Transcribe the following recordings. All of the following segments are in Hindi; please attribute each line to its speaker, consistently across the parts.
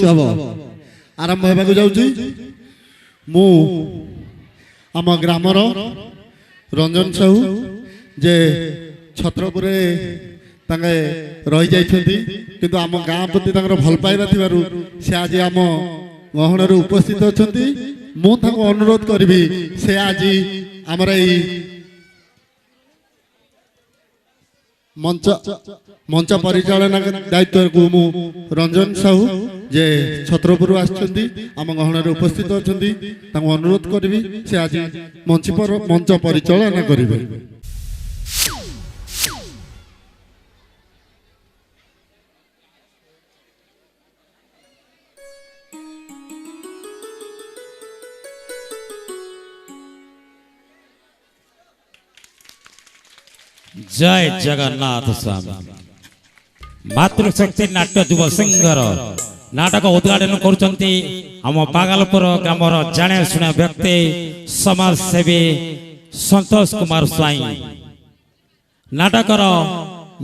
Speaker 1: हम आरंभ होगा जाऊँ मु आम ग्रामर रंजन साहू जे छत्रपुर रही जाइंटु आम गाँ प्रति भल पाइबा थिबारु से आज आम गहन उपस्थित अच्छा मुझे अनुरोध करी से आज आमर मंच मंच परिचालना दायित्व को मु रंजन साहू जे छत्रपुर आम गहन उपस्थित अच्छा अनुरोध करी से आज मंच परिचालना करेंगे।
Speaker 2: जय जगन्नाथ स्वामी मातृशक्ति नाट्य युव सिंगर नाटक उद्घाटन करुचंती आम बागलपुर ग्रामर जाने शुणे व्यक्ति समाजसेवी संतोष कुमार स्वाई नाटकर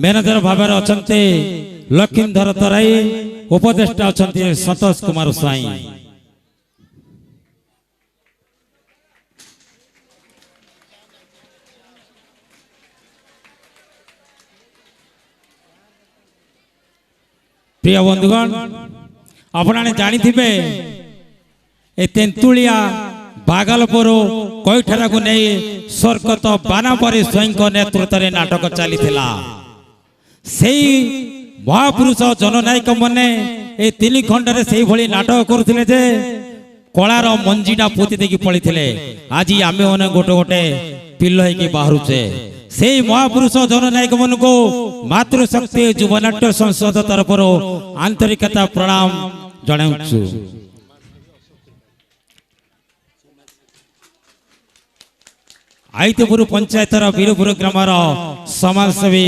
Speaker 2: मैनेजर भाव अच्छा लक्ष्मीधर तराई उपदेष्टा अच्छा संतोष कुमार स्वाई। प्रिय बंधुगण आपने जानी थे ए तेंतुलिया बागलपुर कोईठारा को नहीं स्वर्गत बानापरी स्वयं नेतृत्व में नाटक चली से महापुरुष जननायक मैंने ये 3 खंडे से भली नाटक करुले जे कलार मंजीटा पोती देकी पड़ी थे आज आम मैंने गोटे गोटे पिल हो बाहरुचे से महापुरुष जननायक मन को मातृशक्ति युवनाट्य संसद तरफ आंतरिकता प्रणाम जनाऊँ। आईतपुर पंचायतर वीरपुर ग्रामर समाजसेवी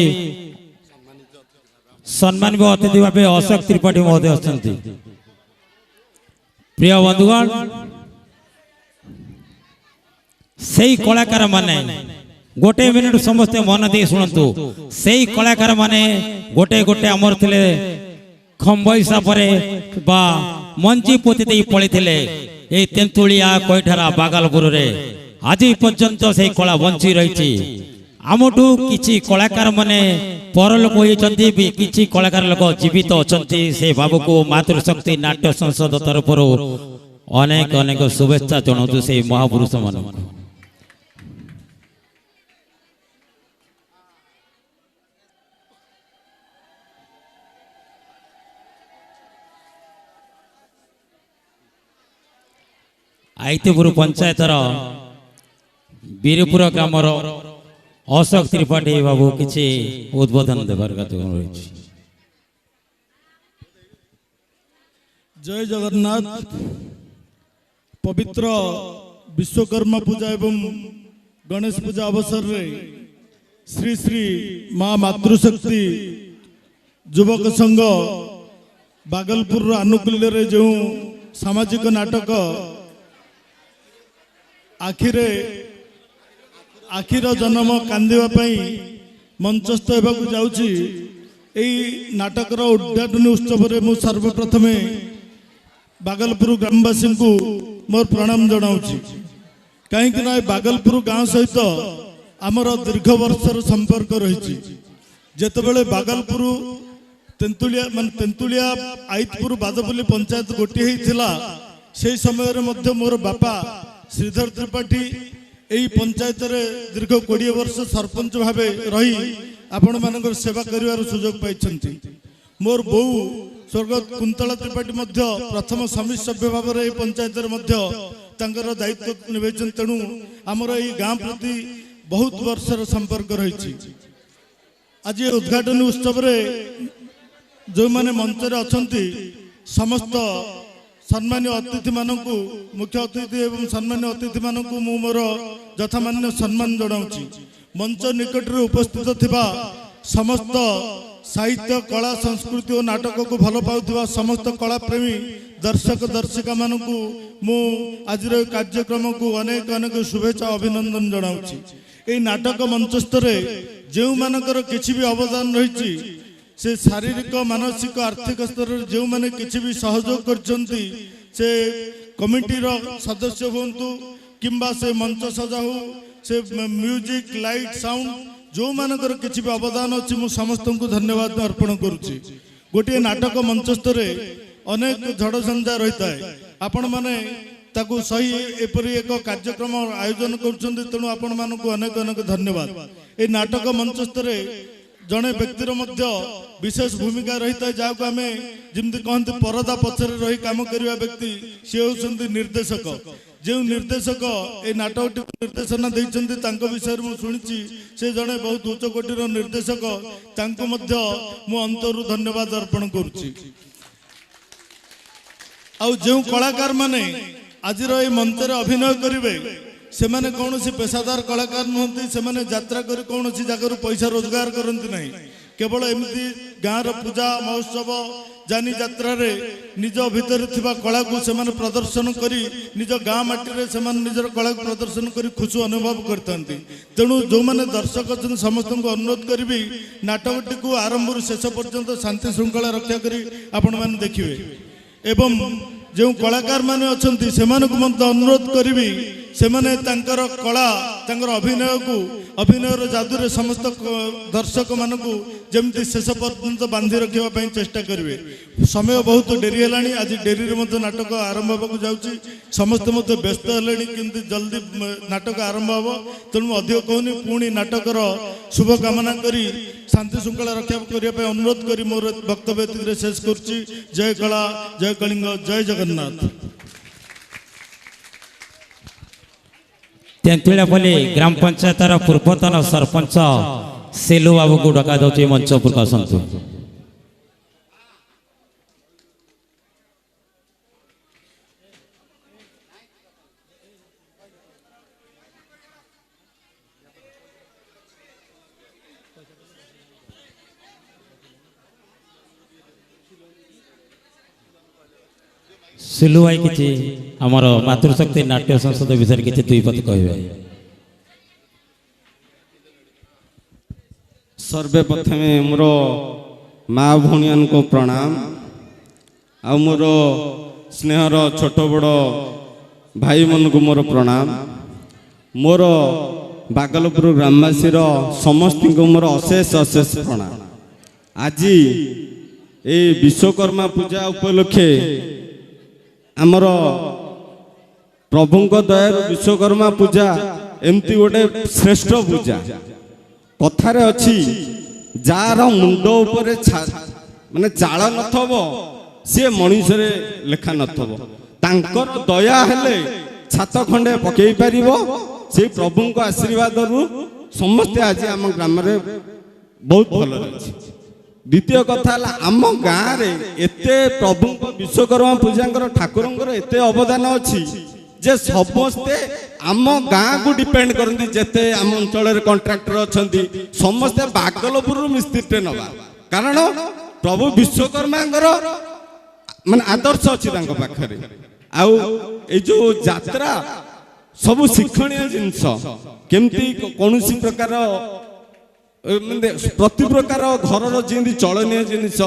Speaker 2: सम्मानित अतिथि भाव अशोक त्रिपाठी महोदय अच्छा। प्रिय बंधुगण से कलाकार माने गोटे मिनिट समस्ते मन दे शुणु से कलाकार माने गोटे गोटे आमर थिले खंब हिसाब बा मंजी पोती दे पड़ी थे ये तेंतुलिया कोईठारा बागलपुर रे आज पर्यंत से कला बंची रही आमठू किछि कलाकार माने परलोक होइचंती भी किछि कलाकार लोक जीवित अछंती से बाबू को मातृशक्ति नाट्य संसद तरफ अनेक अनेक शुभेच्छा जनाऊँ से महापुरुष मान। आईतपुर पंचायतर वीरपुर ग्रामर अशोक त्रिपाठी बाबू किसी उद्बोधन देवार रही।
Speaker 3: जय जगन्नाथ। पवित्र विश्वकर्मा पूजा एवं गणेश पूजा अवसर रे श्री श्री माँ मातृशक्ति युवक संघ बागलपुर आनुकूल्य रे जो सामाजिक नाटक आखिर जन्म कांदिबा पई मंचस्थ होगा जाउची। एई नाटकर उद्घाटन उत्सव रे मु सर्वप्रथमे बागलपुर ग्रामवासी को मोर प्रणाम जनाउची। कहीं बागलपुर गाँव सहित आमर दीर्घ वर्षर संपर्क रही। जेतेबेले बागलपुर तेंतुलिया आईतपुर बादपल्ली पंचायत गोटे होता से समय रे मोर बापा श्रीधर त्रिपाठी यही पंचायत रे दीर्घ 20 वर्ष सरपंच भाव रही आपण मान सेवा कर सुजोग पाई। मोर बो स्वर्गत कुंतला त्रिपाठी प्रथम समिति सभ्य भाव में पंचायत दायित्व निभे तेणु आमर यही गाँ प्रति बहुत वर्षर संपर्क रही। आज उद्घाटन उत्सव रे जो माने मंच अच्छा समस्त सम्मान्य अतिथि मानकु मुख्य अतिथि एवं सम्मान्य अतिथि मानकु मु मोर यथामान्य सम्मान जनाऊँ। मंच निकट रे उपस्थित थिबा समस्त साहित्य कला संस्कृति और नाटक को भल पाउथिबा समस्त कला प्रेमी दर्शक दर्शिका मानकु मु आज कार्यक्रम को अनेक अनेक शुभेच्छा अभिनंदन जनाऊँ। ये नाटक मंचस्थ रे जो मानकर किछि भी अवदान रही से शारीरिक मानसिक आर्थिक स्तर जो मैंने किसी भी सहयोग करछंती से कमिटी रो सदस्य हुंतु किंबा से मंच सजा हो से म्यूजिक लाइट साउंड जो मानकर किसी भी अवदान अच्छी मु समस्त को धन्यवाद अर्पण करुच्ची। गोटे नाटक मंचस्थ अनेक झड़ झंझा रही है आपण माने ताकू सही एपरी एक कार्यक्रम आयोजन कर तेणु आपण मानक अनेक अनेक धन्यवाद। ए नाटक मंचस्थ जड़े व्यक्तिर मध्य विशेष भूमिका रही है जहाँ को आम जमी कहते परदा पचर रही काम करवा व्यक्ति सी होती निर्देशक। जो निर्देशक ए नाटक निर्देशना देते विषय में शुणी से जड़े बहुत उच्च कोटीर निर्देशक मु अंतरु धन्यवाद अर्पण करुच्ची। जो कलाकार माने आज मंच अभिनय करेंगे से माने कौन सी पेशादार कलाकार नुहति से माने यात्रा कर कौन सी जगह पैसा रोजगार करती नहीं केवल एमती गाँव पूजा महोत्सव जानी यात्रा रे निज भितर थिबा कला को से माने प्रदर्शन करी निज गाँ माटी से माने निजर कला को प्रदर्शन करी खुशी अनुभव करते। तेणु जो माने दर्शक अच्छे समस्त को अनुरोध करी नाटकटी को आरंभ शेष पर्यंत शांति श्रृंखला रक्षा करी आपण माने देखिए एवं जो कलाकार माने अच्छी से अनुरोध करी से माने तांकर कला तांकर अभिनय को अभिनयर जादू समस्त दर्शक मान को जमती शेष पर्यंत बांधि रखा चेष्टा करेंगे। समय बहुत डेरी है आज डेरी नाटक आरंभ होगा जाऊँगी समस्त व्यस्त है कि जल्दी नाटक आरंभ हम तेणु अधिक कहूनी पुणी नाटकर शुभकामना करी शांति श्रृंखला रक्षा करने अनुरोध करी मोर वक्तव्य शेष करुच्ची। जय कला जय कलिंग जय जगन्नाथ।
Speaker 2: तेंतुलियापल्ली ग्राम पंचायत पूर्वतन सरपंच सेलू बाबू को डका दौर मंच उपरक आसतु। सिलु भाई किछि हमर मातृशक्ति नाट्य संसद विषय किछि दुई पद कहबे।
Speaker 4: सर्वे प्रथमे मोर माँ भौणियान को प्रणाम आ मोर स्नेहर छोट बड़ भाई मन को मोर प्रणाम। मोर बागलपुर ग्रामवासी समस्त को मोर अशेष अशेष प्रणाम। आज ए विश्वकर्मा पूजा उपलक्षे आमर प्रभु दया विश्वकर्मा पूजा एमती गोटे श्रेष्ठ पूजा कथारे अच्छी जार मुंड उपर माने चाल नथब सी मनुष्य लेखा नथब तांकर दया हेले छात खंडे पकई पारिबो से प्रभु को आशीर्वाद रु समस्ते आज आम ग्राम रे बहुत भल अछि। द्वितीय कथा आम गाँव एते प्रभु विश्वकर्मा पूजा ठाकुर एते अवदान अच्छी जे समस्ते आम गाँ को डिपेंड करती जेते आम अंचल कंट्राक्टर अच्छा समस्ते बागलपुर मिस्त्री नवा कारण प्रभु विश्वकर्मा माने आदर्श अच्छी पाखे आउ जो यात्रा सब शिक्षणीय जिनस केमती कौन प्रकार प्रति प्रकार घर जी चलनीय जिनिस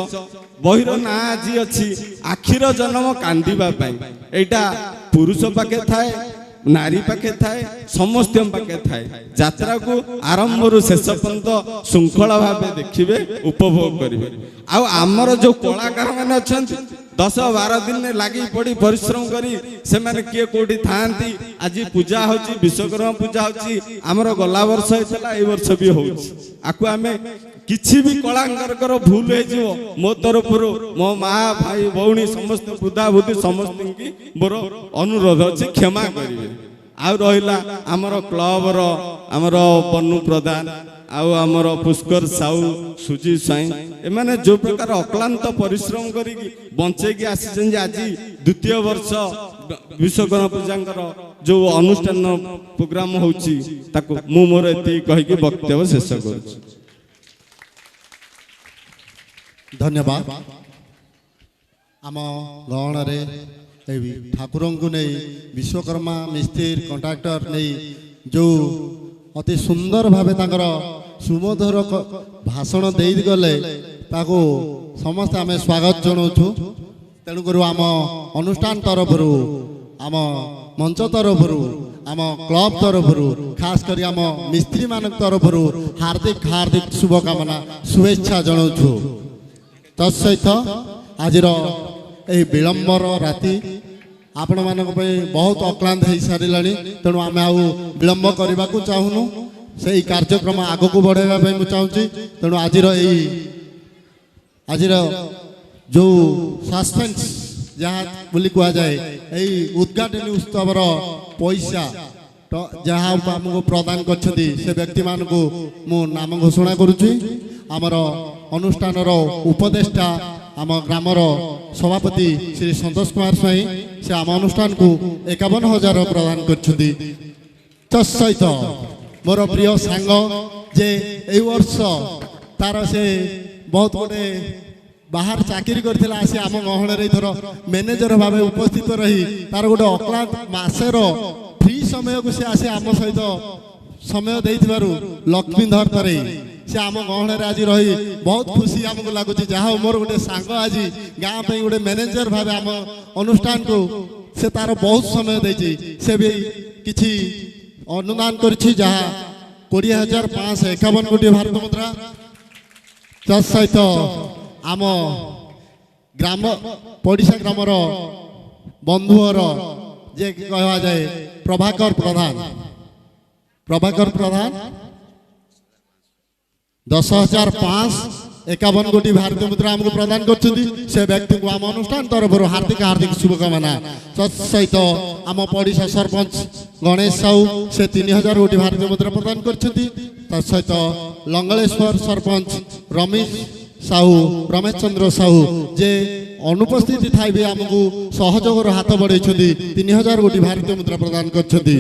Speaker 4: बहिर ना आज अच्छी आखिर जन्म कांदिबा एटा पुरुष पाखे थाए नारी पाखे थाए समस्त पाखे थाए यात्रा को आरंभ रु शेष पर्यंत श्रृंखला भाव देखिए उपभोग करेंगे। आउ आमर जो कलाकार मैंने अच्छा 10-12 दिन लगी पड़ी परिश्रम करी से माने किए कोठी थांती आज पूजा होची विश्वकर्मा पूजा होची आमर गला वर्ष होता ए वर्ष भी होची आकु आमे किछि भी कलाकार भूल हो जिवो मो तरफ मो माँ भाई भौणी समस्त बुधा बुद्धि समस्त की मोर अनुरोध अच्छे क्षमा करेंगे। आउ रहिला आमर क्लब रो आमर बन्नू प्रधान आउ आमर पुष्कर साहू सुजी साई एमाने जो प्रकार अक्लांत परिश्रम करी बंचेकी आसी आज द्वितीय वर्ष विश्वकर्मा पूजा जो अनुष्ठान प्रोग्राम होची ताको मु मोर एति कहि के वक्तव्य शेष करूछी।
Speaker 1: धन्यवाद। आम गहण ठाकुर को नहीं विश्वकर्मा मिस्त्री कंट्राक्टर नहीं जो अति सुंदर भावे सुमधुर भाषण दे गले ତାକୁ ସମସ୍ତେ ଆମେ ସ୍ୱାଗତ ଜଣାଉଛୁ। ତେଣୁକରି ଆମ ଅନୁଷ୍ଠାନ ତରଫରୁ, ଆମ ମଞ୍ଚ ତରଫରୁ, ଆମ କ୍ଲବ ତରଫରୁ, ଖାସ କରି ଆମ ମିସ୍ତ୍ରୀମାନଙ୍କ ତରଫରୁ ହାର୍ଦ୍ଦିକ ହାର୍ଦ୍ଦିକ ଶୁଭକାମନା ଶୁଭେଚ୍ଛା ଜଣାଉଛୁ। ତତ୍ସହିତ ଆଜିର ଏହି ବିଳମ୍ବର ରାତି ଆପଣମାନଙ୍କ ପାଇଁ ବହୁତ ଅକ୍ଳାନ୍ତ ହେଇସାରିଲାଣି। ତେଣୁ ଆମେ ଆଉ ବିଳମ୍ବ କରିବାକୁ ଚାହୁଁନୁ, ସେହି କାର୍ଯ୍ୟକ୍ରମ ଆଗକୁ ବଢ଼ାଇବା ପାଇଁ ମୁଁ ଚାହୁଁଛି। ତେଣୁ ଆଜିର ଯେଉଁ ସସ୍ପେନ୍ସ ଯାହା ବୋଲି କୁହାଯାଏ, ଏହି ଉଦ୍ଘାଟନୀ ଉତ୍ସବର ପଇସା ଯାହା ଆମକୁ ପ୍ରଦାନ କରିଛନ୍ତି ସେ ବ୍ୟକ୍ତିମାନଙ୍କୁ ମୁଁ ନାମ ଘୋଷଣା କରୁଛି। ଆମର ଅନୁଷ୍ଠାନର ଉପଦେଷ୍ଟା, ଆମ ଗ୍ରାମର ସଭାପତି ଶ୍ରୀ ସନ୍ତୋଷ କୁମାର ସ୍ୱାଇଁ, ସେ ଆମ ଅନୁଷ୍ଠାନକୁ 51,000 ପ୍ରଦାନ କରିଛନ୍ତି। ତତ୍ସହିତ ମୋର ପ୍ରିୟ ସାଙ୍ଗ ଯେ ଏଇ ବର୍ଷ ତାର ସେ ବହୁତ ଗୋଟେ ବାହାର ଚାକିରି କରିଥିଲା, ଆସି ଆମ ଗହଣରେ ଏଥର ମ୍ୟାନେଜର ଭାବେ ଉପସ୍ଥିତ ରହି ତାର ଗୋଟେ ଅକ୍ଳାନ୍ତ ମାସର ଫ୍ରି ସମୟକୁ ସେ ଆସି ଆମ ସହିତ ସମୟ ଦେଇଥିବାରୁ ଲକ୍ଷ୍ମୀଧର ତରେଇ ସେ ଆମ ଗହଣରେ ଆଜି ରହି ବହୁତ ଖୁସି ଆମକୁ ଲାଗୁଛି। ଯାହା ହଉ ମୋର ଗୋଟେ ସାଙ୍ଗ ଆଜି ଗାଁ ପାଇଁ ଗୋଟେ ମ୍ୟାନେଜର ଭାବେ ଆମ ଅନୁଷ୍ଠାନକୁ ସେ ତାର ବହୁତ ସମୟ ଦେଇଛି। ସେ ବି କିଛି ଅନୁଦାନ କରିଛି, ଯାହା 20,551 କୋଟି ଭାରତ ମୁଦ୍ରା। ତା ସହିତ ଆମ ଗ୍ରାମ ପଡ଼ିଶା ଗ୍ରାମର ବନ୍ଧୁର ଯେ କୁହାଯାଏ ପ୍ରଭାକର ପ୍ରଧାନ 10,551 କୋଟି ଭାରତୀୟ ମୁଦ୍ରା ଆମକୁ ପ୍ରଦାନ କରିଛନ୍ତି। ସେ ବ୍ୟକ୍ତିଙ୍କୁ ଆମ ଅନୁଷ୍ଠାନ ତରଫରୁ ହାର୍ଦ୍ଦିକ ହାର୍ଦ୍ଦିକ ଶୁଭକାମନା। ସହିତ ଆମ ପଡ଼ିଶା ସରପଞ୍ଚ ଗଣେଶ ସାହୁ ସେ 3,000 କୋଟି ଭାରତୀୟ ମୁଦ୍ରା ପ୍ରଦାନ କରିଛନ୍ତି। ତା ସହିତ ଲଙ୍ଗଳେଶ୍ୱର ସରପଞ୍ଚ ରମେଶ ଚନ୍ଦ୍ର ସାହୁ ଯେ ଅନୁପସ୍ଥିତି ଥାଇ ବି ଆମକୁ ସହଯୋଗର ହାତ ବଢ଼େଇଛନ୍ତି, 3,000 କୋଟି ଭାରତୀୟ ମୁଦ୍ରା ପ୍ରଦାନ କରିଛନ୍ତି।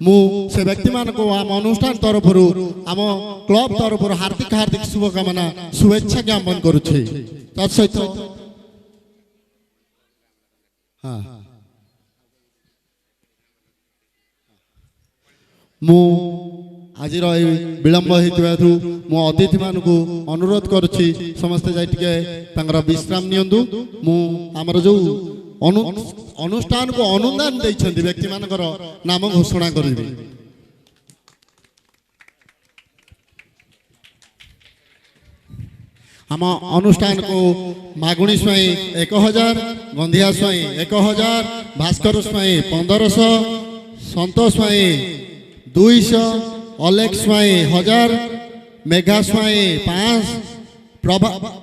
Speaker 1: ମୁଁ ସେ ବ୍ୟକ୍ତିମାନଙ୍କୁ ଆମ ଅନୁଷ୍ଠାନ ତରଫରୁ, ଆମ କ୍ଲବ ତରଫରୁ ହାର୍ଦ୍ଦିକ ହାର୍ଦ୍ଦିକ ଶୁଭକାମନା ଶୁଭେଚ୍ଛା ଜ୍ଞାପନ କରୁଛି। ତା ସହିତ ମୁଁ ଆଜିର ଏହି ବିଳମ୍ବ ହେଇଥିବାରୁ ମୁଁ ଅତିଥିମାନଙ୍କୁ ଅନୁରୋଧ କରୁଛି ସମସ୍ତେ ଯାଇ ଟିକେ ତାଙ୍କର ବିଶ୍ରାମ ନିଅନ୍ତୁ। ମୁଁ ଆମର ଯେଉଁ ଅନୁଷ୍ଠାନକୁ ଅନୁଦାନ ଦେଇଛନ୍ତି ବ୍ୟକ୍ତିମାନଙ୍କର ନାମ ଘୋଷଣା କରିବି। ଆମ ଅନୁଷ୍ଠାନକୁ ମାଗୁଣୀ ସ୍ୱାଇଁ 1,000, ଗନ୍ଧିଆ ସ୍ୱାଇଁ 1,000, ଭାସ୍କର ସ୍ୱାଇଁ 1,500, ସନ୍ତୋଷ ସ୍ୱାଇଁ 200, ଅଲେଖ ସ୍ୱାଇଁ 1,000, ମେଘା ସ୍ୱାଇଁ 500,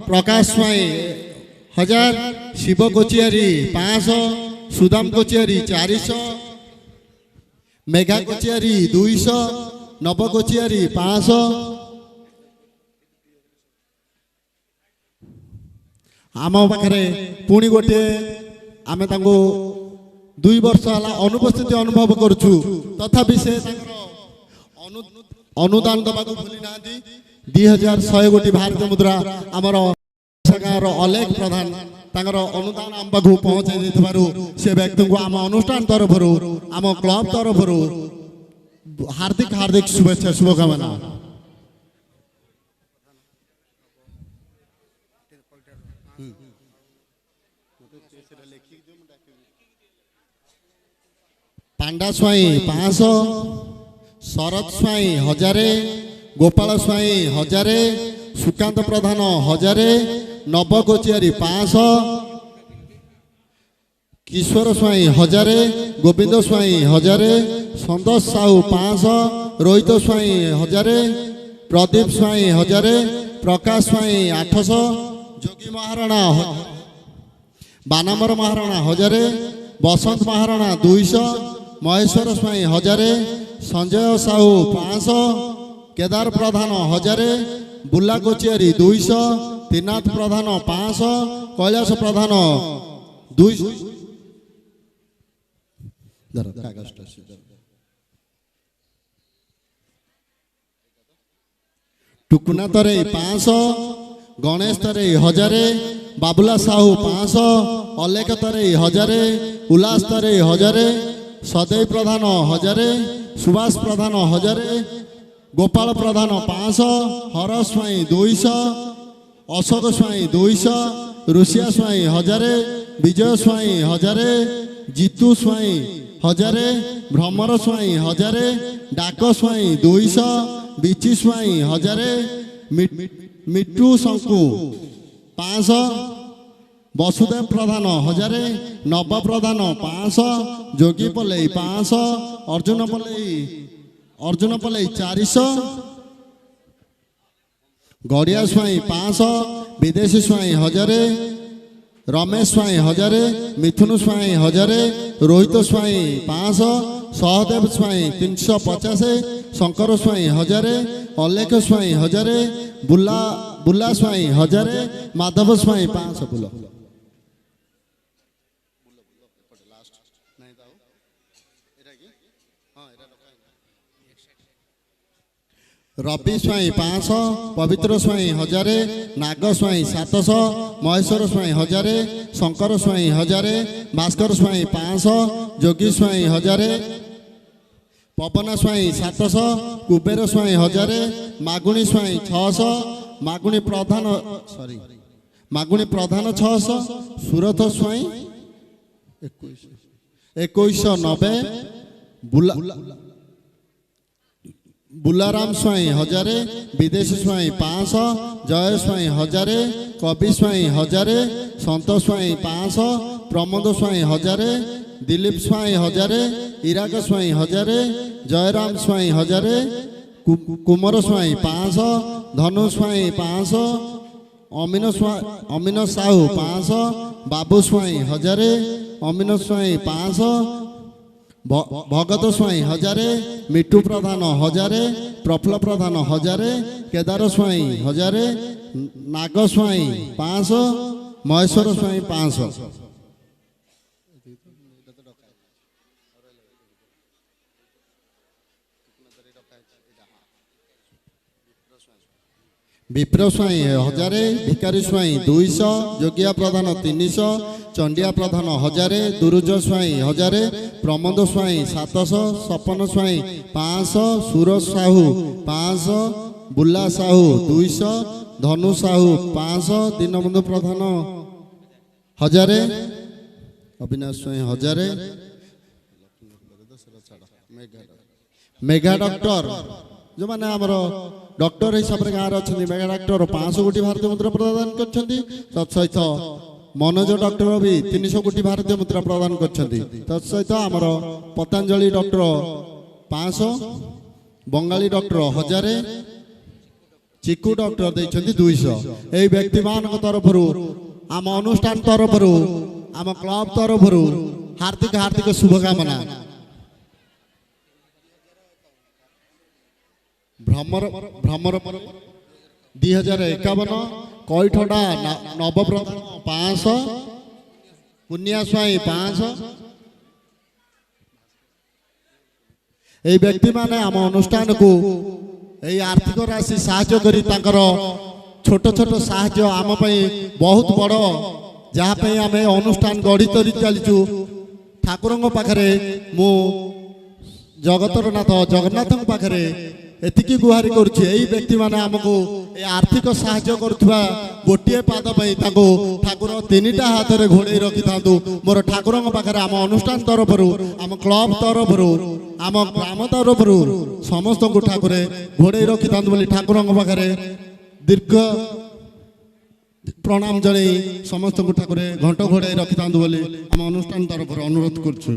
Speaker 1: ପ୍ରକାଶ ସ୍ୱାଇଁ 1,000, ଶିବ କୋଚିଆରୀ 500, ସୁଦାମ କୋଚିଆରୀ 400, ମେଘା କୋଚିଆରୀ 200, ନବ କୋଚିଆରୀ 500। ଆମ ପାଖରେ ପୁଣି ଗୋଟିଏ ଆମେ ତାଙ୍କୁ 2 ବର୍ଷ ହେଲା ଅନୁପସ୍ଥିତି ଅନୁଭବ କରୁଛୁ, ତଥାପି ସେ ତାଙ୍କର ଅନୁଦାନ ଦେବାକୁ ଭୁଲି ନାହାନ୍ତି। 2,100 କୋଟି ଭାରତୀୟ ମୁଦ୍ରା ଆମର ଗାଁର ଅଲେଖ ପ୍ରଧାନ ତାଙ୍କର ଅନୁଦାନ ଆମ ପାଖକୁ ପହଞ୍ଚାଇ ଦେଇଥିବାରୁ ସେ ବ୍ୟକ୍ତିଙ୍କୁ ଆମ ଅନୁଷ୍ଠାନ ତରଫରୁ, ଆମ କ୍ଲବ ତରଫରୁ ହାର୍ଦ୍ଦିକ ହାର୍ଦ୍ଦିକ ଶୁଭେଚ୍ଛା ଶୁଭକାମନା। ପାଣ୍ଡା ସ୍ୱାଇଁ 500, ଶରତ ସ୍ୱାଇଁ 1,000, ଗୋପାଳ ସ୍ୱାଇଁ 1,000, ସୁକାନ୍ତ ପ୍ରଧାନ 1,000, ନବ କୋଚିଆରୀ 500, କିଶୋର ସ୍ୱାଇଁ 1,000, ଗୋବିନ୍ଦ ସ୍ୱାଇଁ 1,000, ସନ୍ତୋଷ ସାହୁ 500, ରୋହିତ ସ୍ୱାଇଁ 1,000, ପ୍ରଦୀପ ସ୍ୱାଇଁ 1,000, ପ୍ରକାଶ ସ୍ୱାଇଁ 800, ଯୋଗୀ ମହାରଣା, ବାନାମର ମହାରଣା 1,000, ବସନ୍ତ ମହାରଣା 200, ମହେଶ୍ୱର ସ୍ୱାଇଁ 1,000, ସଞ୍ଜୟ ସାହୁ 500, କେଦାର ପ୍ରଧାନ 1,000, ବୁଲା କୋଚିଆରୀ 200, ତ୍ରିନାଥ ପ୍ରଧାନ 500, କୈଳାସ ପ୍ରଧାନ 200, ଟୁକୁନା ତରେଇ 500, ଗଣେଶ ତରେଇ 1,000, ବାବୁଲା ସାହୁ 500, ଅଲେଖ ତରେଇ 1,000, ଉଲ୍ଲାସ ତରେଇ 1,000, ସଦେଇ ପ୍ରଧାନ 1,000, ସୁଭାଷ ପ୍ରଧାନ 1,000, ଗୋପାଳ ପ୍ରଧାନ 500, ହର ସ୍ୱାଇଁ 200, ଅଶୋକ ସ୍ୱାଇଁ 200, ଋଷିଆ ସ୍ୱାଇଁ 1000, ବିଜୟ ସ୍ୱାଇଁ 1000, ଜିତୁ ସ୍ୱାଇଁ 1000, ଭ୍ରମର ସ୍ୱାଇଁ 1000, ଡାକ ସ୍ୱାଇଁ 200, ବିଚି ସ୍ୱାଇଁ 1000, ମିଟୁ ଶଙ୍କୁ 500, ବସୁଦେବ ପ୍ରଧାନ 1000, ନବ ପ୍ରଧାନ 500, ଯୋଗୀ ପଲେଇ 500, ଅର୍ଜୁନ ପଲେଇ 400, ଗଡ଼ିଆ ସ୍ୱାଇଁ 500, ବିଦେଶୀ ସ୍ୱାଇଁ 1000, ରମେଶ ସ୍ୱାଇଁ 1000, ମିଥୁନ ସ୍ୱାଇଁ 1000, ରୋହିତ ସ୍ୱାଇଁ 500, ସହଦେବ ସ୍ୱାଇଁ 350, ଶଙ୍କର ସ୍ୱାଇଁ 1000, ଅଲେଖ ସ୍ୱାଇଁ 1000, ବୁଲା ସ୍ୱାଇଁ 1000, ମାଧବ ସ୍ୱାଇଁ 500 ବୁଲ। ରବି ସ୍ୱାଇଁ 500, ପବିତ୍ର ସ୍ୱାଇଁ 1000, ନାଗ ସ୍ୱାଇଁ 700, ମହେଶ୍ୱର ସ୍ୱାଇଁ 1000, ଶଙ୍କର ସ୍ୱାଇଁ 1000, ଭାସ୍କର ସ୍ୱାଇଁ 500, ଯୋଗୀ ସ୍ୱାଇଁ 1000, ପବନ ସ୍ୱାଇଁ 700, କୁବେର ସ୍ୱାଇଁ 1000, ମାଗୁଣୀ ସ୍ୱାଇଁ 600, ମାଗୁଣୀ ପ୍ରଧାନ 600, ସୁରଥ ସ୍ୱାଇଁ 2190, ବୁଲାରାମ ସ୍ୱାଇଁ 1000, ବିଦେଶୀ ସ୍ୱାଇଁ 500, ଜୟ ସ୍ୱାଇଁ 1000, କବି ସ୍ୱାଇଁ 1000, ସନ୍ତ ସ୍ୱାଇଁ 500, ପ୍ରମୋଦ ସ୍ୱାଇଁ 1000, ଦିଲ୍ଲୀପ ସ୍ୱାଇଁ 1000, ଇରାକ ସ୍ୱାଇଁ 1000, ଜୟରାମ ସ୍ୱାଇଁ 1000, କୁମର ସ୍ୱାଇଁ 500, ଧନୁ ସ୍ୱାଇଁ 500, ଅମିନ ସାହୁ 500, ବାବୁ ସ୍ୱାଇଁ 1000, ଅମିନ ସ୍ୱାଇଁ 500, ଭଗତ ସ୍ୱାଇଁ 1000, ମିଟୁ ପ୍ରଧାନ 1000, ପ୍ରଫୁଲ୍ଲ ପ୍ରଧାନ 1000, କେଦାର ସ୍ୱାଇଁ 1000, ନାଗ ସ୍ୱାଇଁ 500, ମହେଶ୍ୱର ସ୍ୱାଇଁ 500। ବିପ୍ର ସ୍ୱାଇଁ 1000, ଭିକାରୀ ସ୍ୱାଇଁ 200, ଯୋଗିଆ ପ୍ରଧାନ 300, ଚଣ୍ଡିଆ ପ୍ରଧାନ 1000, ଦୁରୁଜ ସ୍ୱାଇଁ 1000, ପ୍ରମୋଦ ସ୍ୱାଇଁ 700, ସପନ ସ୍ୱାଇଁ 500, ସୁର ସାହୁ 500, ବୁଲା ସାହୁ 200, ଧନୁ ସାହୁ 500, ଦୀନବନ୍ଧୁ ପ୍ରଧାନ 1000, ଅବିନାଶ ସ୍ୱାଇଁ 1000, ମେଘା ଡକ୍ଟର ଯେଉଁମାନେ ଆମର ଡକ୍ଟର ହିସାବରେ ଗାଁରେ ଅଛନ୍ତି, ମେଗା ଡକ୍ଟର 500 କୋଟି ଭାରତୀୟ ମୁଦ୍ରା ପ୍ରଦାନ କରିଛନ୍ତି। ତତ୍ସହିତ ମନୋଜ ଡକ୍ଟର ବି 300 କୋଟି ଭାରତୀୟ ମୁଦ୍ରା ପ୍ରଦାନ କରିଛନ୍ତି। ତତ୍ସହିତ ଆମର ପତଞ୍ଜଳି ଡକ୍ଟର 500, ବଙ୍ଗାଳୀ ଡକ୍ଟର 1000, ଚିକୁ ଡକ୍ଟର ଦେଇଛନ୍ତି 200। ଏହି ବ୍ୟକ୍ତିମାନଙ୍କ ତରଫରୁ, ଆମ ଅନୁଷ୍ଠାନ ତରଫରୁ, ଆମ କ୍ଲବ ତରଫରୁ ହାର୍ଦ୍ଦିକ ଶୁଭକାମନା। ଭ୍ରମର 2051, କଇଠଡ଼ା ନବପ୍ରଧାନ 500, ପୁନିଆ ସ୍ୱାଇଁ 500। এই ବ୍ୟକ୍ତିମାନେ ଆମ ଅନୁଷ୍ଠାନକୁ এই ଆର୍ଥିକ ରାଶି ସାହାଯ୍ୟ କରି ତାଙ୍କର ଛୋଟ ଛୋଟ ସାହାଯ୍ୟ ଆମ ପାଇଁ ବହୁତ ବଡ଼, ଯାହା ପାଇଁ ଆମେ ଅନୁଷ୍ଠାନ ଗଢ଼ି ତୋଳି ଚାଲିଛୁ। ଠାକୁରଙ୍କ ପାଖରେ ମୁଁ ଜଗତର ନାଥ ଜଗନ୍ନାଥଙ୍କ ପାଖରେ ଏତିକି ଗୁହାରି କରୁଛି, ଏଇ ବ୍ୟକ୍ତିମାନେ ଆମକୁ ଏ ଆର୍ଥିକ ସାହାଯ୍ୟ କରୁଥିବା ଗୋଟିଏ ପାଦ ପାଇଁ ତାଙ୍କୁ ଠାକୁର 3ଟା ହାତରେ ଘୋଡ଼େଇ ରଖିଥାନ୍ତୁ। ମୋର ଠାକୁରଙ୍କ ପାଖରେ ଆମ ଅନୁଷ୍ଠାନ ତରଫରୁ, ଆମ କ୍ଲବ ତରଫରୁ, ଆମ ଗ୍ରାମ ତରଫରୁ ସମସ୍ତଙ୍କୁ ଠାକୁର ଘୋଡ଼େଇ ରଖିଥାନ୍ତୁ ବୋଲି ଠାକୁରଙ୍କ ପାଖରେ ଦୀର୍ଘ ପ୍ରଣାମ ଜଣାଇ ସମସ୍ତଙ୍କୁ ଠାକୁର ଘଣ୍ଟ ଘୋଡ଼େଇ ରଖିଥାନ୍ତୁ ବୋଲି ଆମ ଅନୁଷ୍ଠାନ ତରଫରୁ ଅନୁରୋଧ କରୁଛୁ।